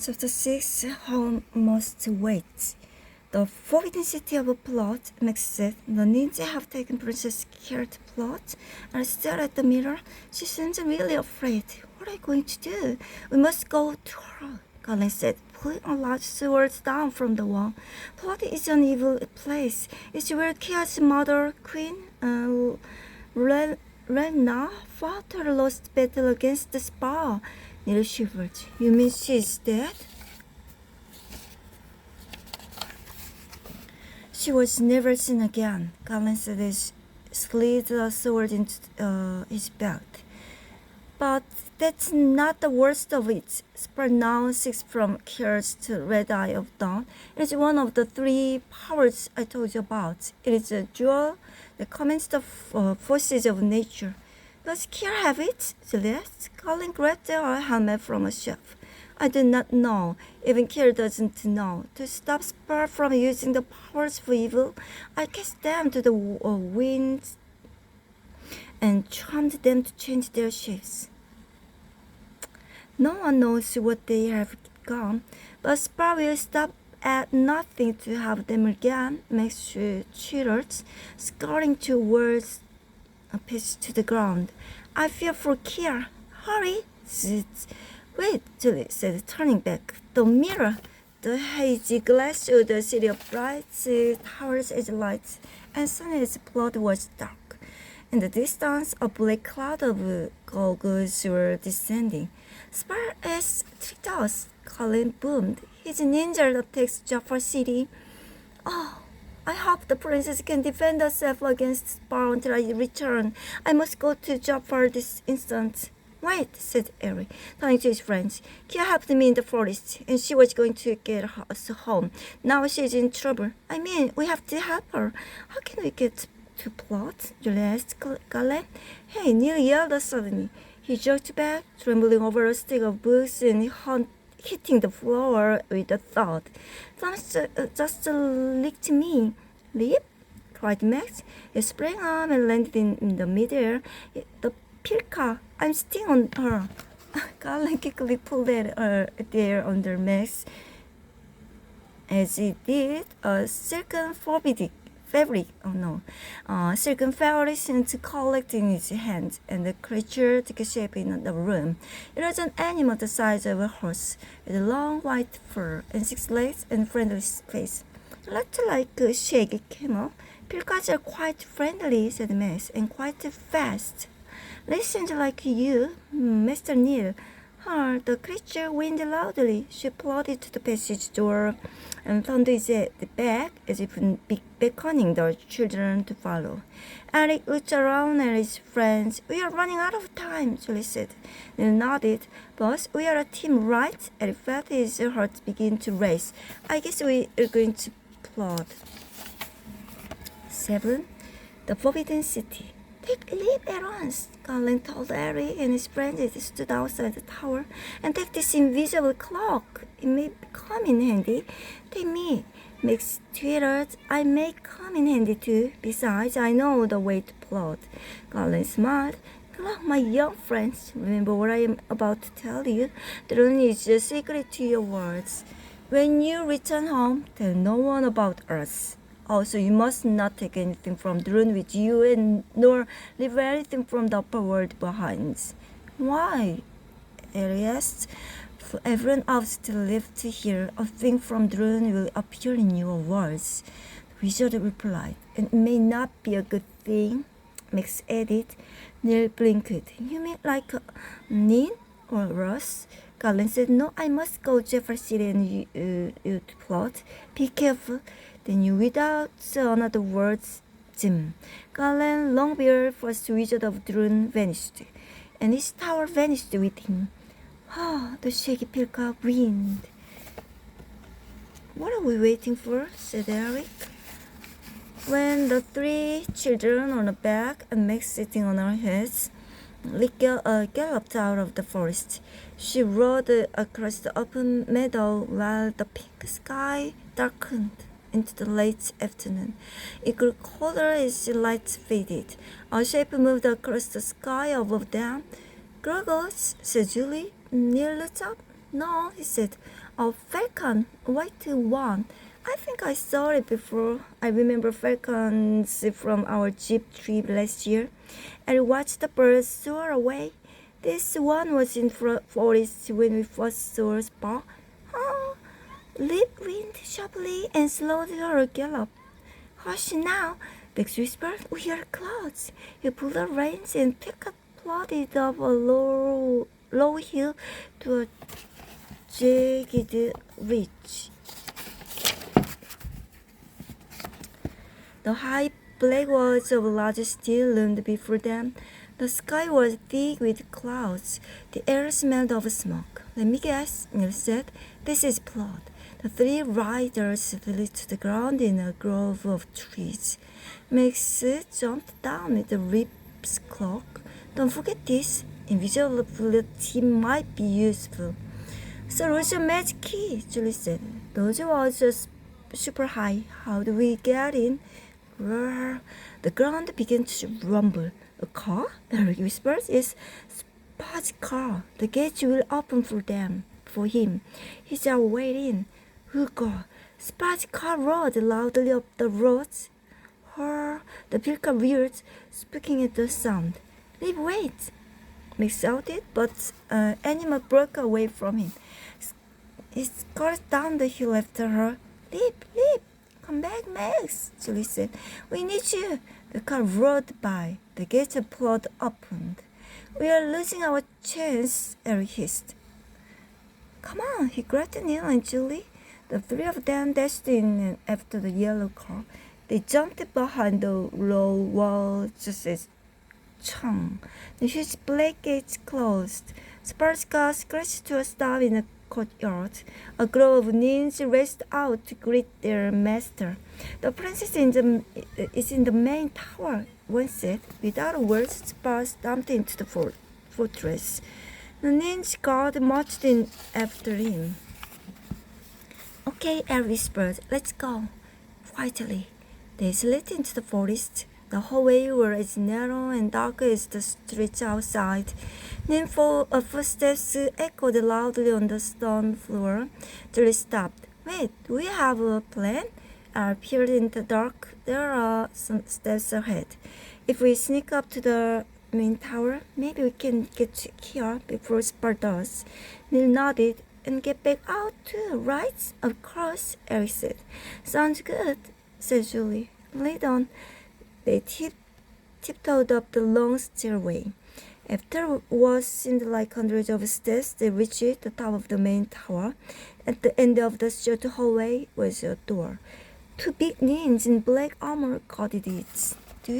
Chapter 6 Home Must Wait. The forbidden city of a plot, Max said. The ninja have taken Princess Kiara to plot. I stared at the mirror. She seems really afraid. What are you going to do? We must go to her, Colin said, pulling a large sword down from the wall. Plot is an evil place. It's where Kiara's mother, Queen Rena, fought her lost battle against the Spa. Neil shivered. You mean she's dead? She was never seen again. Colin said he slid the sword into his belt. But that's not the worst of it. Spar now seeks from Kiara's to Red Eye of Dawn. It is one of the three powers I told you about. It is a jewel that commands the forces of nature. Does Kiara have it? Juliet? Colin grabbed her helmet from a shelf. I do not know. Even Kiara doesn't know. To stop Spar from using the powers for evil, I cast them to the winds and charmed them to change their shapes. No one knows what they have become, but Spar will stop at nothing to have them again. Max chittered, scurrying towards a pitch to the ground. I fear for Kiara. Hurry! Wait, Julie said, turning back. The mirror. The hazy glass showed a city of bright towers as lights, and suddenly Plot was dark. In the distance, a black cloud of goggles were descending. Spar is tricked us, Colin boomed. His ninja attacks Jaffa City. Oh, I hope the princess can defend herself against Spar until I return. I must go to Jaffa this instant. Wait, said Eric, turning to his friends. Kiara helped me in the forest, and she was going to get us home. Now she's in trouble. I mean, we have to help her. How can we get to Plot? Julie asked Colin. Hey, Neil yelled suddenly. He jerked back, trembling over a stick of books and hitting the floor with a thud. Thomas just licked me. Lip? Cried Max. He sprang up and landed in the midair. The Pilka, I'm sitting on her. Colin quickly pulled at her there under Max. As he did, a silken silken fluorescent collected in his hand, and the creature took shape in the room. It was an animal the size of a horse, with long white fur and 6 legs and friendly face. It looked like a shaggy camel. Pilkas are quite friendly, said Max, and quite fast. Listen like you, Mr. Neil. The creature whined loudly. She plodded to the passage door and thundered at the back as if beckoning the children to follow. Eric looked around at his friends. We are running out of time, Julie said. Neil nodded. Boss, we are a team, right? Eric felt his heart begin to race. I guess we are going to plod. 7. The Forbidden City. Take a leap at once, Colin told Eric and his friends as they stood outside the tower. And take this invisible cloak. It may come in handy. Take me. Max twittered. I may come in handy too. Besides, I know the way to Plot. Colin smiled. Hello, my young friends. Remember what I am about to tell you. The rune is a secret to your words. When you return home, tell no one about us. Also, you must not take anything from the rune with you and nor leave anything from the upper world behind. Why? Eric asked. For everyone else to live to hear, a thing from the rune will appear in your words. The wizard replied. And it may not be a good thing, Max added. Neil blinked. You mean like Nin or Russ? Colin said, no, I must go Jaffa City and you to Plot. Be careful. Then you without another word, Jim. Colin Longbeard, first wizard of the rune, vanished, and his tower vanished with him. The shaky Pilka grinned. What are we waiting for? Said Eric. When the 3 children on the back and Max sitting on her heads, galloped out of the forest. She rode across the open meadow while the pink sky darkened into the late afternoon. It grew colder as the light faded. A shape moved across the sky above them. Groggles, said Julie. Neil looked up. No, he said. A falcon, a white one. I think I saw it before. I remember falcons from our jeep trip last year. I watched the birds soar away. This one was in forest when we first saw Spark. Oh, Lip whined sharply and slowed her gallop. Hush now, Bex whispered. We are clouds. He pulled the reins and Pickup plodded up a low hill to a jagged ridge. The high black walls of large steel loomed before them. The sky was thick with clouds. The air smelled of smoke. Let me guess, Neil said. This is Plot. The three riders fell to the ground in a grove of trees. Max jumped down with the Rip's cloak. Don't forget this. Invisibility might be useful. So what's your magic key? Julie said. Those walls are super high. How do we get in? Roar. The ground began to rumble. A car? Eric whispered. It's Spud's car. The gates will open for him. He's our way in. Hugo. Spud's car roared loudly up the roads. The vehicle reared, speaking at the sound. Leave, wait! Max shouted, but animal broke away from him. He scurried down the hill after her. Leap! Come back, Max, Julie said. We need you. The car roared by. The gates of Plot opened. We are losing our chance, Eric hissed. Come on, he grabbed Neil and Julie. The three of them dashed in after the yellow car. They jumped behind the low wall just as chung. The huge black gates closed. Spud's car scratched to a stop in a courtyard. A grove of ninns raced out to greet their master. The princess is in the main tower, one said. Without a word, Spud stomped into the fortress. The nin's guard marched in after him. Okay, Eric whispered. Let's go. Quietly. They slid into the forest. The hallway was as narrow and dark as the streets outside. Then footsteps echoed loudly on the stone floor. Julie stopped. Wait, do we have a plan? I peered in the dark. There are some steps ahead. If we sneak up to the main tower, maybe we can get here before Spud does. Neil nodded. And get back out too, right? Of course, Eric said. Sounds good, said Julie. Lead on. They tiptoed up the long stairway. After what seemed like hundreds of steps, they reached the top of the main tower. At the end of the short hallway was a door. Two big ninns in black armor guarded it. Do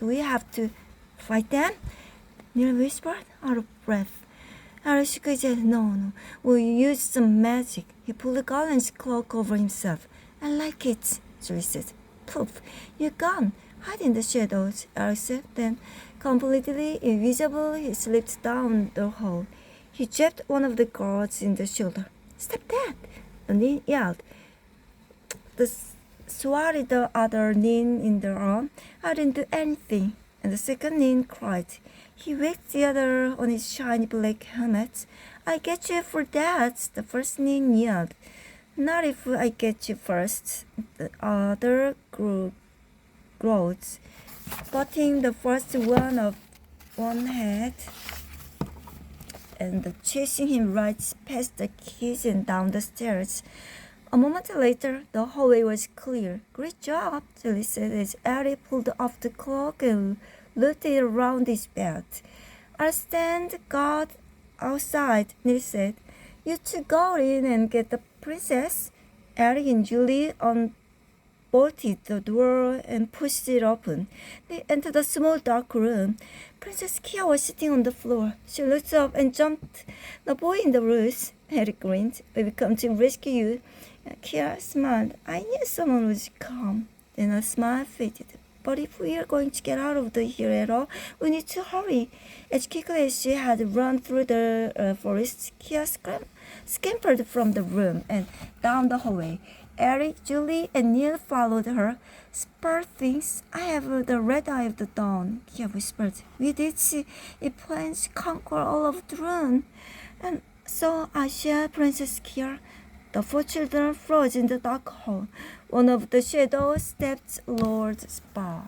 we have to fight them? Neil whispered, out of breath. Eric shook his head. No. We'll use some magic. He pulled the golem's cloak over himself. I like it, Julie said. Poof, you're gone. Hide in the shadows, Eric said. Then, completely invisible, he slipped down the hall. He jabbed one of the guards in the shoulder. Stop that! The nin yelled. The swatted the other nin in the arm. I didn't do anything. And the second nin cried. He whacked the other on his shiny black helmet. I get you for that, the first nin yelled. Not if I get you first, the other growled, butting the first one of one head and chasing him right past the kids and down the stairs. A moment later, the hallway was clear. Great job, Julie said as Eric pulled off the cloak and looked it around his belt. I'll stand guard outside, Neil said. You two go in and get the princess. Eric and Julie unbolted the door and pushed it open. They entered a small dark room. Princess Kia was sitting on the floor. She looked up and jumped. The boy in the roost, Eric grinned. We've come to rescue you. Kia smiled. I knew someone would come. Then her smile faded. But if we are going to get out of here at all, we need to hurry. As quickly as she had run through the forest, Kia scampered from the room and down the hallway. Eric, Julie, and Neil followed her. Spud thinks I have the red eye of the dawn, Kia whispered. We did see it plans to conquer all of Drune. And So Asha, Princess Kia, the four children froze in the dark hall. One of the shadows stepped Lord Spa.